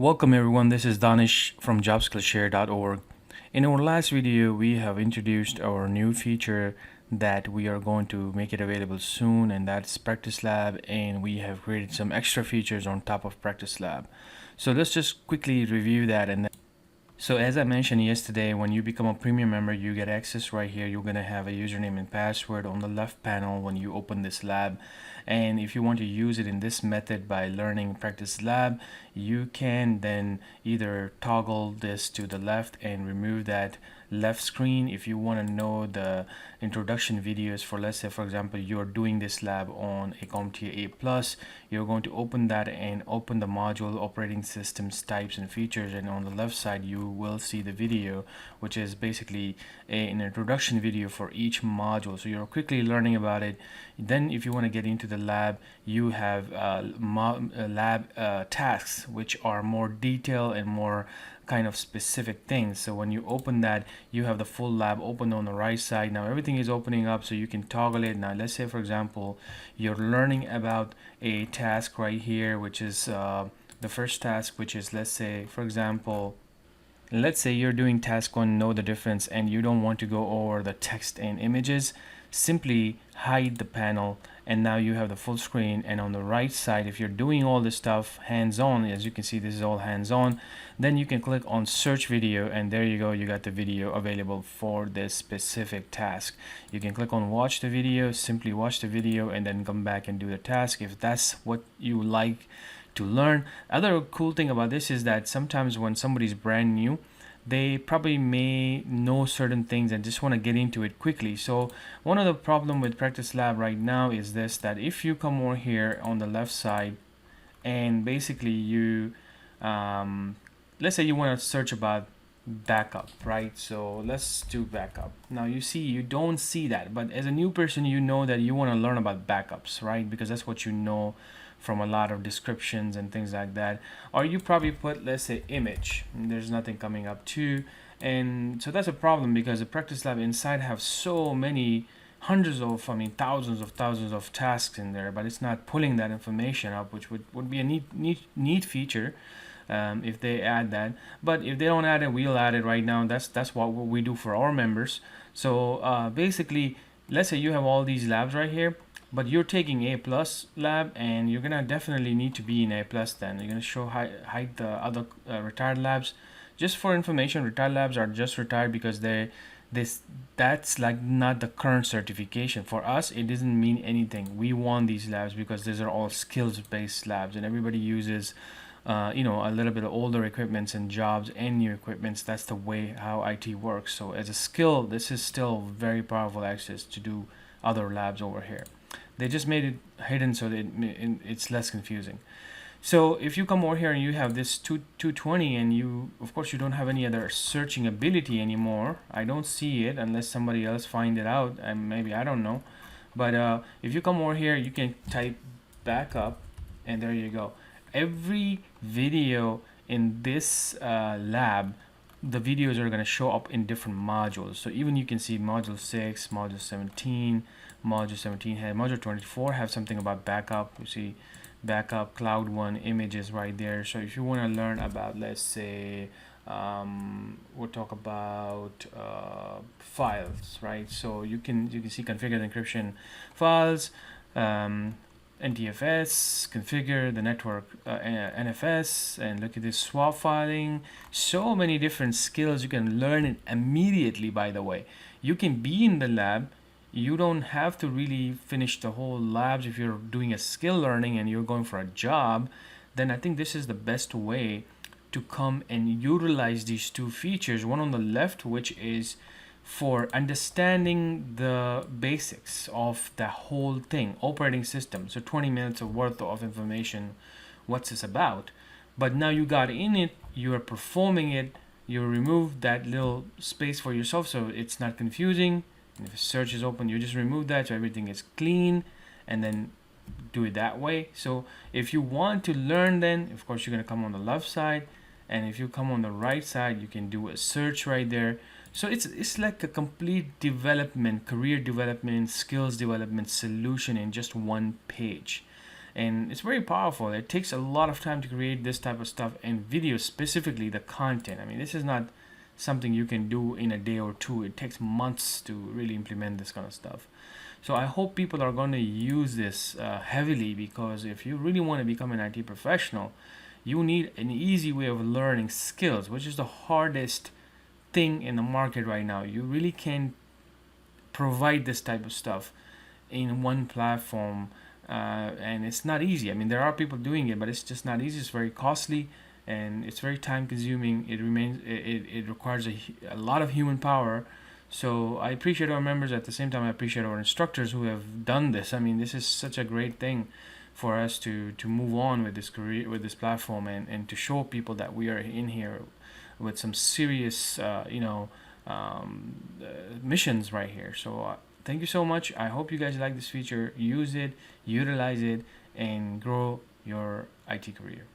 Welcome everyone, this is Danish from Jobskillshare.org. In our last video, we have introduced our new feature that we are going to make it available soon, and that's Practice Lab, and we have created some extra features on top of Practice Lab. So let's just quickly review that. So as I mentioned yesterday, when you become a premium member, you get access right here. You're going to have a username and password on the left panel when you open this lab. And if you want to use it in this method by learning Practice Lab, you can then either toggle this to the left and remove that left screen. If you want to know the introduction videos for, let's say for example, you're doing this lab on a CompTIA A+, you're going to open that and open the module operating systems types and features, and on the left side you will see the video, which is basically an introduction video for each module, so you're quickly learning about it. Then if you want to get into the lab, you have lab tasks, which are more detailed and more kind of specific things. So when you open that, you have the full lab open on the right side. Now everything is opening up, so you can toggle it. Now let's say for example you're learning about a task right here, which is the first task, which is, let's say for example, let's say you're doing task 1, know the difference, and you don't want to go over the text and images. Simply hide the panel, and now you have the full screen. And on the right side, if you're doing all this stuff hands-on, as you can see this is all hands-on, then you can click on search video, and there you go, you got the video available for this specific task. You can click on watch the video, simply watch the video, and then come back and do the task if that's what you like to learn. Other cool thing about this is that sometimes when somebody's brand new, they probably may know certain things and just want to get into it quickly. So one of the problem with Practice Lab right now is this, that if you come over here on the left side and basically you let's say you want to search about backup, right? So let's do backup. Now you see, you don't see that, but as a new person you know that you want to learn about backups, right? Because that's what you know from a lot of descriptions and things like that. Or you probably put, let's say, image, and there's nothing coming up too. And so that's a problem, because the Practice Lab inside have so many hundreds of, thousands of tasks in there, but it's not pulling that information up, which would be a neat feature if they add that. But if they don't add it, we'll add it right now. That's what we do for our members. So basically, let's say you have all these labs right here, but you're taking A+ lab, and you're gonna definitely need to be in A+. Then you're gonna hide the other retired labs. Just for information, retired labs are just retired because that's like not the current certification. For us, it doesn't mean anything. We want these labs because these are all skills based labs, and everybody uses a little bit of older equipments and jobs and new equipments. That's the way how IT works. So as a skill, this is still very powerful access to do other labs over here. They just made it hidden so that it's less confusing. So if you come over here and you have this 220, and you, of course, you don't have any other searching ability anymore. I don't see it unless somebody else find it out, and maybe, I don't know. But if you come over here, you can type backup, and there you go. Every video in this lab, the videos are going to show up in different modules. So even you can see module 6, module 17, module 17 had module 24 have something about backup. You see backup, cloud one, images right there. So if you want to learn about, let's say we'll talk about files, right? So you can see configure the encryption files, NTFS, configure the network NFS, and look at this swap filing. So many different skills you can learn it immediately. By the way, you can be in the lab. You don't have to really finish the whole labs. If you're doing a skill learning and you're going for a job, then I think this is the best way to come and utilize these two features. One on the left, which is for understanding the basics of the whole thing, operating system. So 20 minutes of worth of information, what's this about? But now you got in it, you are performing it, you remove that little space for yourself so it's not confusing. And if a search is open, you just remove that so everything is clean, and then do it that way. So if you want to learn, then of course you're going to come on the left side, and if you come on the right side, you can do a search right there. So it's like a complete development, career development, skills development solution in just one page. and it's very powerful. It takes a lot of time to create this type of stuff, and video specifically, the content. I mean, this is not something you can do in a day or two. It takes months to really implement this kind of stuff. So I hope people are going to use this heavily, because if you really want to become an IT professional, you need an easy way of learning skills, which is the hardest thing in the market right now. You really can't provide this type of stuff in one platform, and it's not easy. I mean, there are people doing it, but it's just not easy. It's very costly, and it's very time consuming. It requires a lot of human power. So I appreciate our members. At the same time, I appreciate our instructors who have done this. I mean, this is such a great thing for us to move on with this career, with this platform, and to show people that we are in here with some serious missions right here. So thank you so much. I hope you guys like this feature. Use it, utilize it, and grow your IT career.